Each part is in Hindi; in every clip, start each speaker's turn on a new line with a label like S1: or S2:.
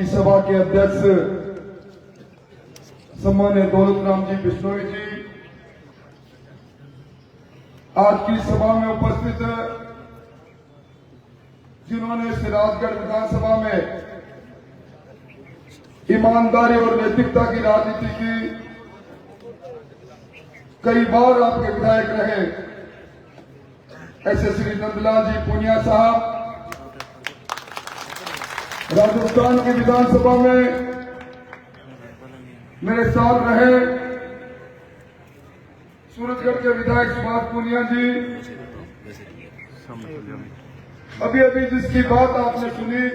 S1: की सभा के अध्यक्ष सम्मान्य दौलत राम जी बिश्नोई जी, आज की सभा में उपस्थित जिन्होंने सिराजगढ़ विधानसभा में ईमानदारी और नैतिकता की राजनीति की, कई बार आपके विधायक रहे, ऐसे श्री नंदलाल जी पूनिया साहब, राजस्थान की विधानसभा में मेरे साथ रहे सूरजगढ़ के विधायक सुभाष पूनिया जी। अभी अभी जिसकी बात आपने सुनी,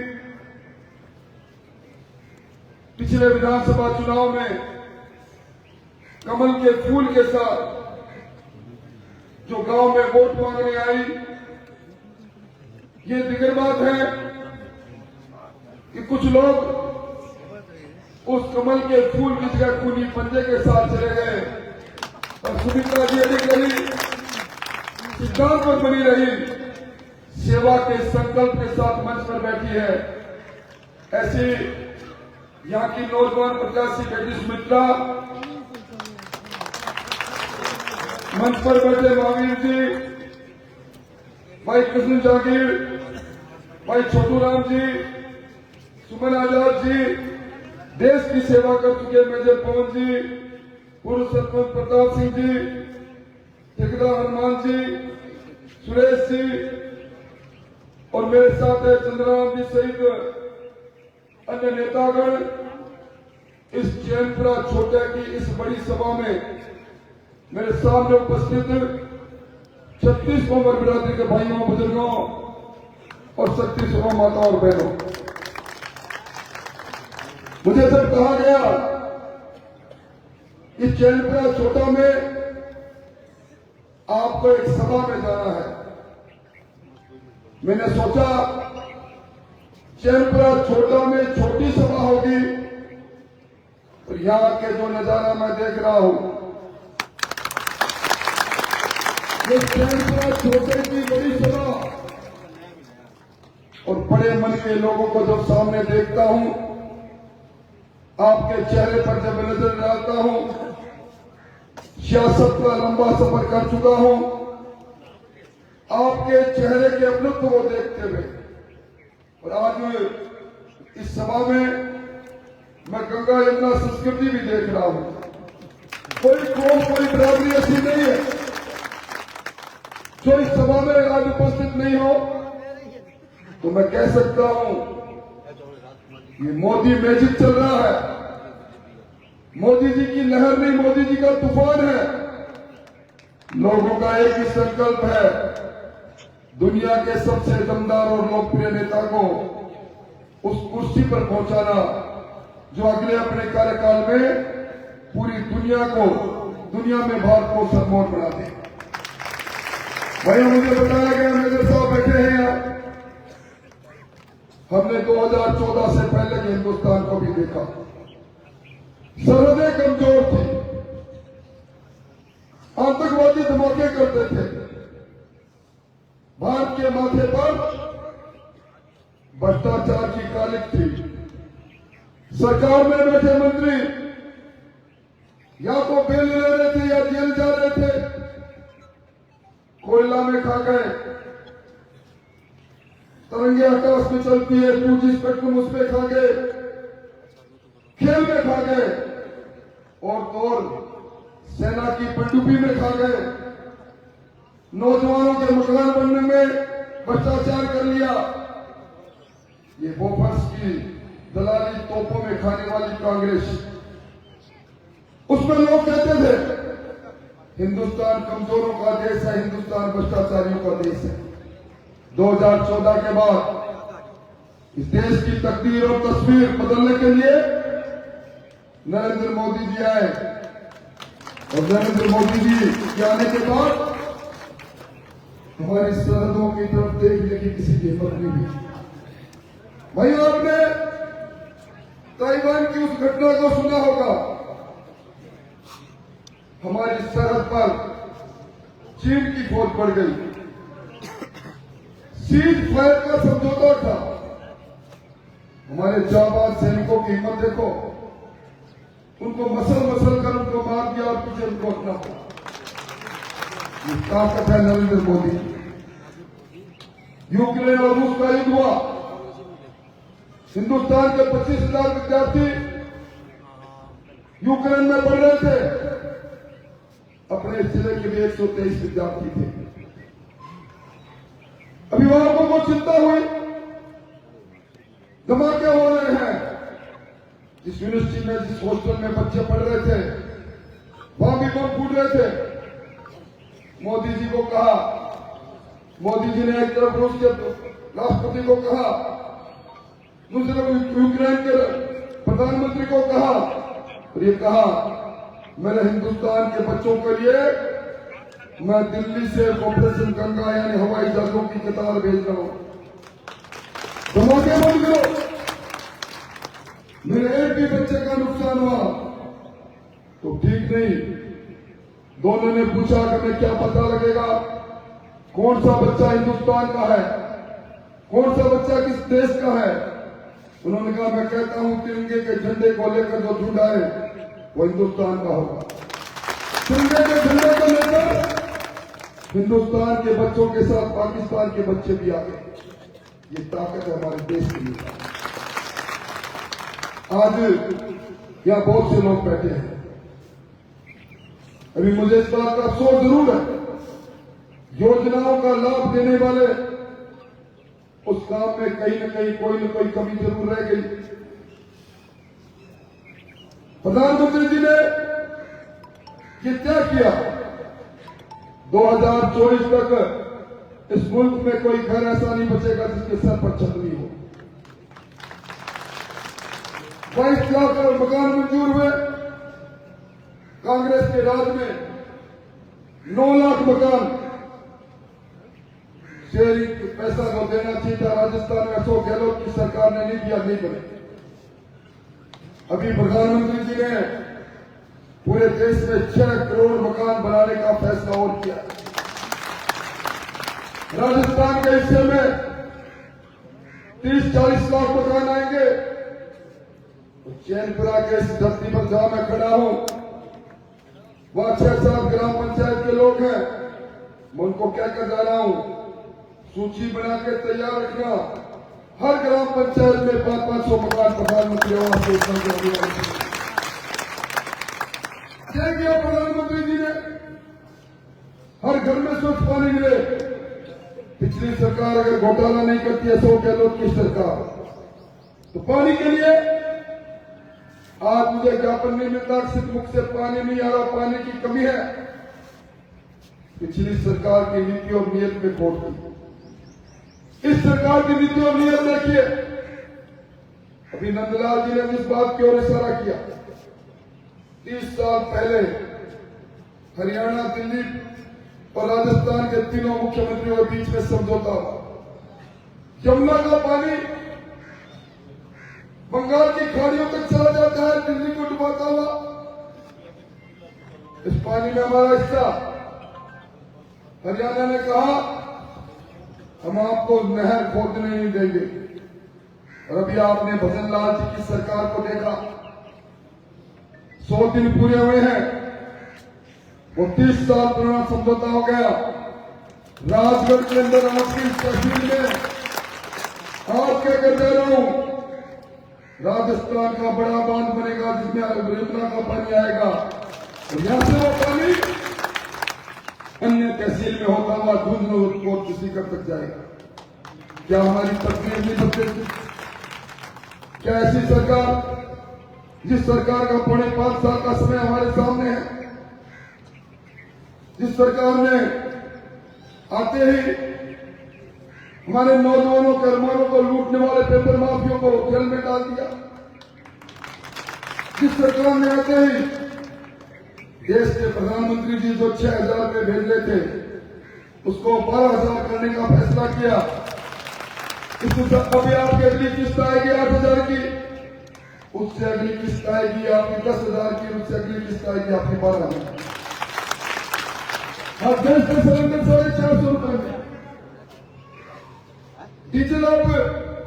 S1: पिछले विधानसभा चुनाव में कमल के फूल के साथ जो गांव में वोट मांगने आई, ये दिगर बात है कि कुछ लोग उस कमल के फूल की जगह खूनी पंजे के साथ चले गए और सुमित्रा जी अधिकारी सिद्धांत पर बनी रही, सेवा के संकल्प के साथ मंच पर बैठी है। ऐसी यहां की नौजवान प्रत्याशी बेटी सुमित्रा, मंच पर बैठे महावीर जी, भाई कृष्ण जागीर, भाई छोटू राम जी, सुमन आजाद जी, देश की सेवा कर चुके मेजर पवन जी, पूर्व सरपंच प्रताप सिंह जी, ठेकेदार हनुमान जी, सुरेश जी और मेरे साथ है चंद्रराम जी सहित अन्य नेतागण। इस जैनपुरा छोटे की इस बड़ी सभा में मेरे सामने उपस्थित 36 कोमर बिरादरी के भाइयों बुजुर्गों और 36 माताओं और बहनों, मुझे जब कहा गया कि जैनपुरा छोटा में आपको एक सभा में जाना है, मैंने सोचा जैनपुरा छोटा में छोटी सभा होगी और यहां के जो नजारा मैं देख रहा हूं, ये जैनपुरा छोटे की बड़ी सभा और बड़े मन के लोगों को जब सामने देखता हूं, आपके चेहरे पर जब नजर डालता हूं, सियासत का लंबा सफर कर चुका हूं, आपके चेहरे के अपनत्व को देखते हुए, और आज इस सभा में मैं गंगा यमुना संस्कृति भी देख रहा हूं। कोई कौम कोई बिरादरी ऐसी नहीं है जो इस सभा में आज उपस्थित नहीं हो, तो मैं कह सकता हूं ये मोदी मैजिक चल रहा है। मोदी जी की लहर नहीं, मोदी जी का तूफान है। लोगों का एक ही संकल्प है, दुनिया के सबसे दमदार और लोकप्रिय नेता को उस कुर्सी पर पहुंचाना जो अगले अपने कार्यकाल में पूरी दुनिया में भारत को सर्वोच्च बना दे। भाई मुझे बताया गया, मेरे साथ बैठे हैं यहाँ, हमने 2014 से पहले के हिंदुस्तान को भी देखा, सरहदें कमजोर थी, आतंकवादी धमाके करते थे, भारत के माथे पर भ्रष्टाचार की कालिक थी। सरकार में बैठे मंत्री या तो बेल ले रहे थे या जेल जा रहे थे, कोयला में खा गए, तरंगे आकाश में चलती है 2G स्पेक्ट्रम उस पर खा गए, खेल में खा गए और सेना की पनडुब्बी में खा गए, नौजवानों के मकान बनने में भ्रष्टाचार कर लिया। ये बोफर्स की दलाली तोपों में खाने वाली कांग्रेस, उसमें लोग कहते थे हिंदुस्तान कमजोरों का देश है, हिंदुस्तान भ्रष्टाचारियों का देश है। 2014 के बाद इस देश की तकदीर और तस्वीर बदलने के लिए नरेंद्र मोदी जी आए और नरेंद्र मोदी जी के आने के बाद हमारी सरहदों की तरफ देखने की किसी की हिम्मत नहीं हुई। भाई आपने ताइवान की उस घटना को सुना होगा, हमारी सरहद पर चीन की फौज बढ़ गई, सीज फायर का समझौता था, हमारे जाबाज सैनिकों की हिम्मत देखो, उनको मसल मसल कर उनको मार दिया और पीछे उनको अपना पड़ा। ये ताकत है नरेंद्र मोदी। यूक्रेन और रूस का युद्ध हुआ, हिंदुस्तान के 25,000 विद्यार्थी यूक्रेन में पढ़ रहे थे, अपने जिले के भी 123 विद्यार्थी थे। अभिभावकों को चिंता हुई, धमाके हो रहे हैं। जिस यूनिवर्सिटी में, जिस हॉस्टल में बच्चे पढ़ रहे थे, वहां भी बम फूट रहे थे। मोदी जी को कहा, मोदी जी ने एक तरफ रूस के राष्ट्रपति को कहा, दूसरी तरफ यूक्रेन के प्रधानमंत्री को कहा, और ये कहा मेरे हिंदुस्तान के बच्चों के लिए मैं दिल्ली से ऑपरेशन गंगा यानी हवाई जहाजों की कतार भेज रहा हूं। धमाके बंद करो। मेरे एक भी बच्चे का नुकसान हुआ तो ठीक नहीं। दोनों ने पूछा कि हमें क्या पता लगेगा कौन सा बच्चा हिंदुस्तान का है, कौन सा बच्चा किस देश का है। उन्होंने कहा मैं कहता हूं तिरंगे के झंडे को लेकर जो झुंड आए वो हिंदुस्तान का होगा। तिरंगे के झंडे को लेकर हिंदुस्तान के बच्चों के साथ पाकिस्तान के बच्चे भी आ गए। ये ताकत है हमारे देश के लिए। आज यहां बहुत से लोग बैठे हैं। अभी मुझे इस बात का अफसोस जरूर है, योजनाओं का लाभ देने वाले उस काम में कहीं न कहीं कोई न कोई कमी जरूर रह गई। प्रधानमंत्री जी ने ये क्या किया, 2024 तक इस मुल्क में कोई घर ऐसा नहीं बचेगा जिसके सर पर छत नहीं हो। 22 लाख मकान मंजूर हुए। कांग्रेस के राज में 9 लाख मकान शहरी पैसा को देना चाहिए था। राजस्थान में अशोक गहलोत की सरकार ने नहीं दिया, नहीं बने। अभी प्रधानमंत्री जी ने पूरे देश में 6 करोड़ मकान बनाने का फैसला और किया। राजस्थान के हिस्से में 30-40 लाख मकान आएंगे। चैनपुरा के इस धरती पर जहां मैं खड़ा हूं, वहां 6-7 ग्राम पंचायत के लोग हैं। मैं उनको क्या कर जा रहा हूं, सूची बना के तैयार रखना। हर ग्राम पंचायत में 500-500 मकान प्रधानमंत्री आवास योजना के अधीन किया प्रधानमंत्री जी ने। हर घर में स्वच्छ पानी मिले। पिछली सरकार अगर घोटाला नहीं करती है, अशोक गहलोत की सरकार, तो पानी के लिए आज मुझे ज्ञापन नहीं मिलता, सिर्फ मुख से पानी नहीं आ रहा, पानी की कमी है। पिछली सरकार की नीति और नियत में खोट थी। इस सरकार की नीति और नियत देखिए। अभी नंदलाल जी ने इस बात की ओर इशारा किया, 30 साल पहले हरियाणा, दिल्ली और राजस्थान के तीनों मुख्यमंत्रियों के बीच में समझौता हुआ। यमुना का पानी बंगाल की खाड़ियों तक चला जाता है, दिल्ली को डुबाता हुआ। इस पानी में हमारा हिस्सा। हरियाणा ने कहा हम आपको नहर खोदने नहीं देंगे। और अभी आपने भजन लाल जी की सरकार को देखा, 100 दिन पूरे हुए हैं, वो 30 साल पुराना समझौता हो गया। राजगढ़ के अंदर आपकी तहसील में आज क्या कर दे रहा हूं, राजस्थान का बड़ा बांध बनेगा जिसमें यमुना का पानी आएगा। और यहां से वो पानी अन्य तहसील में होता हुआ दूध को किसी का तक जाएगा। क्या हमारी तस्वीर नहीं बदलेगी? क्या ऐसी सरकार, जिस सरकार का 5.5 साल का समय हमारे सामने है, जिस सरकार ने आते ही हमारे नौजवानों के अरमानों को लूटने वाले पेपर माफियों को जेल में डाल दिया, जिस सरकार ने आते ही देश के प्रधानमंत्री जी जो 6,000 रुपये भेज रहे थे उसको 12,000 करने का फैसला किया। अभी आपकी अगली किस्त आएगी 8,000 की, उससे अगली किस्त आएगी आपकी 10,000 की, उससे अगली किस्त आएगी आपकी 12,000। हर देश के सिलेंडर 450 रुपए में, डीजल अब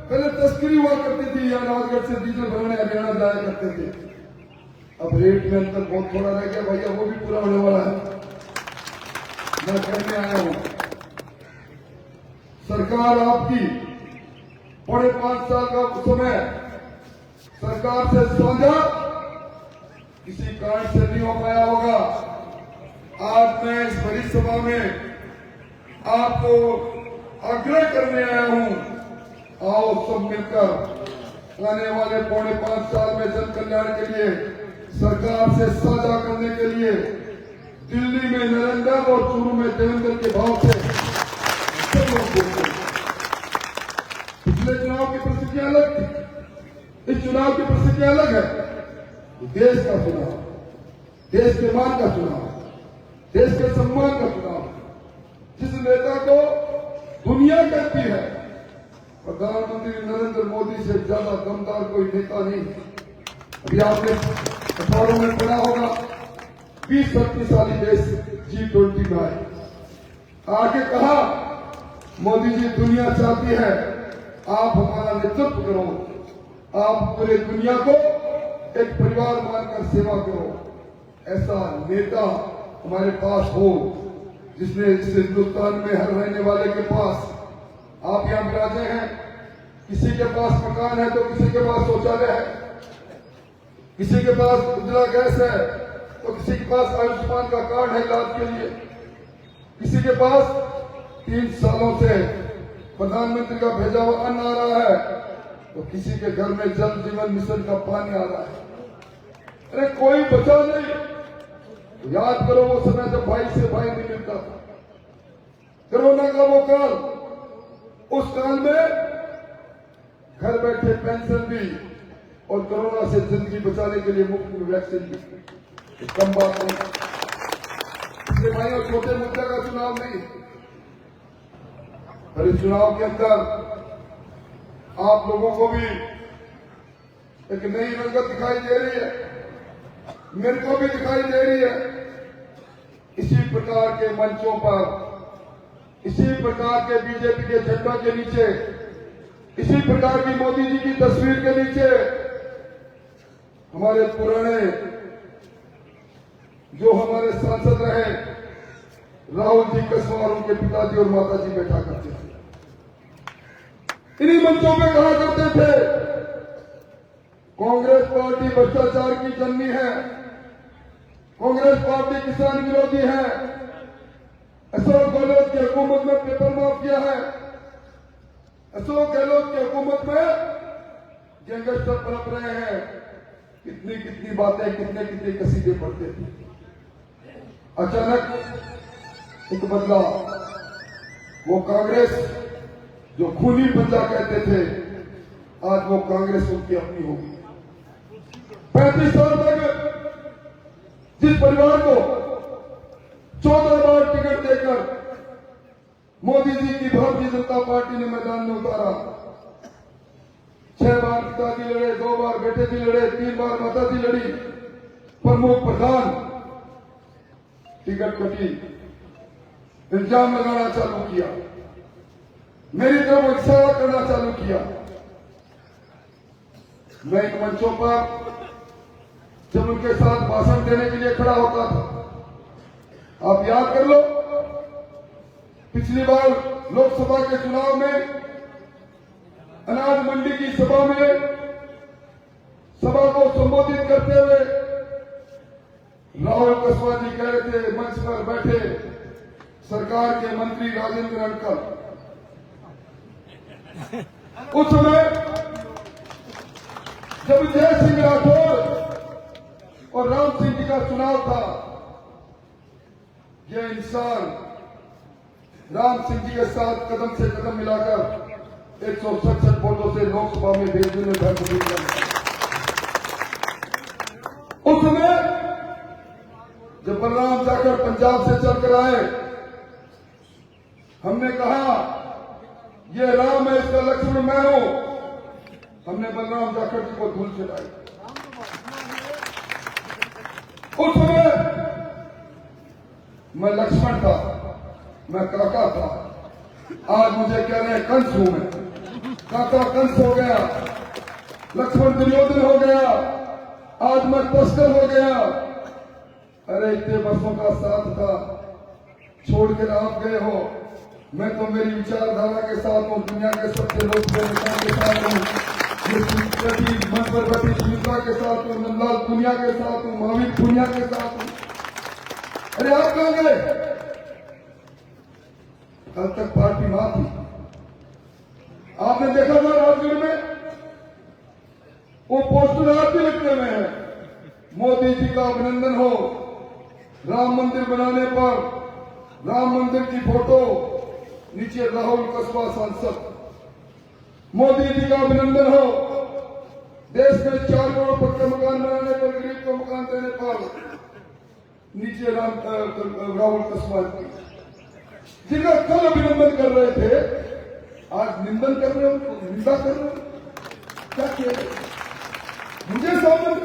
S1: पहले तस्करी हुआ करती थी, या राजगढ़ से डीजल भरने हरियाणा जाया करते थे। अब रेट में अंतर बहुत थोड़ा रह गया भैया, वो भी पूरा होने वाला है। मैं कहने आया हूं, सरकार आपकी 5.5 साल का समय सरकार से साझा किसी कारण से नहीं हो पाया होगा। आज मैं इस बड़ी सभा में आपको आग्रह करने आया हूं, आओ सब मिलकर आने वाले 5.5 साल में जन कल्याण के लिए सरकार से साझा करने के लिए दिल्ली में नरेंद्र और चूरू में देवेंद्र के भाव से सब लोग बोलते हैं। पिछले चुनाव की परिस्थितियां अलग थी, इस चुनाव की परिस्थिति अलग है। देश का चुनाव, देश के मान का चुनाव, देश के सम्मान का चुनाव। जिस नेता को दुनिया कहती है प्रधानमंत्री नरेंद्र मोदी से ज्यादा दमदार कोई नेता नहीं। अभी आपने अखबारों में पढ़ा होगा 20 शक्तिशाली देश G20 में आए। आगे कहा मोदी जी दुनिया चाहती है आप हमारा नेतृत्व करो, आप पूरे दुनिया को एक परिवार मानकर सेवा करो। ऐसा नेता हमारे पास हो जिसने इस हिंदुस्तान में हर रहने वाले के पास, आप यहां विराजे हैं, किसी के पास मकान है तो किसी के पास शौचालय है, किसी के पास उज्ज्वला गैस है तो किसी के पास आयुष्मान का कार्ड है इलाज के लिए, किसी के पास 3 सालों से प्रधानमंत्री का भेजा हुआ अन्न आ रहा है तो किसी के घर में जल जीवन मिशन का पानी आ रहा है। अरे कोई बचा नहीं। याद करो वो समय जब भाई से भाई नहीं मिलता था, कोरोना का वो काल, उस काल में घर बैठे पेंशन भी और कोरोना से जिंदगी बचाने के लिए मुफ्त में वैक्सीन भी, कम बात नहीं। इसलिए भाई और छोटे मुद्दे का चुनाव नहीं, पर इस चुनाव के अंदर आप लोगों को भी एक नई रंगत दिखाई दे रही है, मेरे को भी दिखाई दे रही है। इसी प्रकार के मंचों पर, इसी प्रकार के बीजेपी के झंडा के नीचे, इसी प्रकार की मोदी जी की तस्वीर के नीचे हमारे पुराने जो हमारे सांसद रहे राहुल जी कसवा और उनके पिताजी और माताजी बैठा करते थे। इन्हीं मंचों में कहा करते थे कांग्रेस पार्टी भ्रष्टाचार की जननी है, कांग्रेस पार्टी किसान विरोधी है, अशोक गहलोत की हुकूमत में पेपर माफिया है, अशोक गहलोत की हुकूमत में गैंगस्टर पनप रहे हैं। कितनी कितनी बातें, कितने कितने कसीदे पढ़ते थे। अचानक एक बदलाव, वो कांग्रेस जो खूनी पंजा कहते थे, आज वो कांग्रेस उनकी अपनी होगी। 35 साल तक जिस परिवार को 14 बार टिकट देकर मोदी जी की भारतीय जनता पार्टी ने मैदान में उतारा, 6 बार पिताजी लड़े, 2 बार बेटे जी लड़े, 3 बार माता जी लड़ी, प्रमुख प्रधान टिकट कटी, इल्जाम लगाना चालू किया, मेरी तरफ इशारा करना चालू किया। मैं इन मंचों पर जब उनके साथ भाषण देने के लिए खड़ा होता था, आप याद कर लो, पिछली बार लोकसभा के चुनाव में अनाज मंडी की सभा में सभा को संबोधित करते हुए राहुल कसवा जी कह रहे थे मंच पर बैठे सरकार के मंत्री राजेंद्र अंकल, उस समय जब जय सिंह राठौर और राम सिंह जी का चुनाव था, यह इंसान राम सिंह जी के साथ कदम से कदम मिलाकर 167 वोटों से लोकसभा में भेजने में भरपूर किया। उस समय जब बलराम जाकर पंजाब से चलकर आए, हमने कहा ये राम है, इसका लक्ष्मण मैं हूं। हमने बलराम जाखड़ जी को धूल चलाई। उस समय मैं लक्ष्मण था, मैं काका था, आज मुझे कह रहे हैं कंस हूं मैं। काका कंस हो गया, लक्ष्मण दुर्योधन हो गया, आज मैं तस्कर हो गया। अरे इतने वर्षों का साथ था, छोड़कर आप गए हो। मैं तो मेरी विचारधारा के साथ हूँ, दुनिया के सबसे लोकप्रिय नेता के साथ हूँ, मन पर बैठी सुमित्रा के साथ हूँ, नंदलाल पुनिया के साथ हूँ, महावीर पुनिया के साथ हूँ। अरे आप कहां गए? कल तक पार्टी वहां थी। आपने देखा था राजगढ़ में वो पोस्टर आज भी लिखने में है, मोदी जी का अभिनंदन हो, राम मंदिर बनाने पर राम मंदिर की फोटो, नीचे राहुल कस्बा सांसद। मोदी जी का अभिनंदन हो, देश में 4 करोड़ पक्के मकान बनाने पर, गरीब को मकान देने पर, नीचे राहुल कस्बा जिनका कल अभिनंदन कर रहे थे, आज निंदन कर रहे हो, निंदा कर रहे हो, क्या किया? मुझे समझ में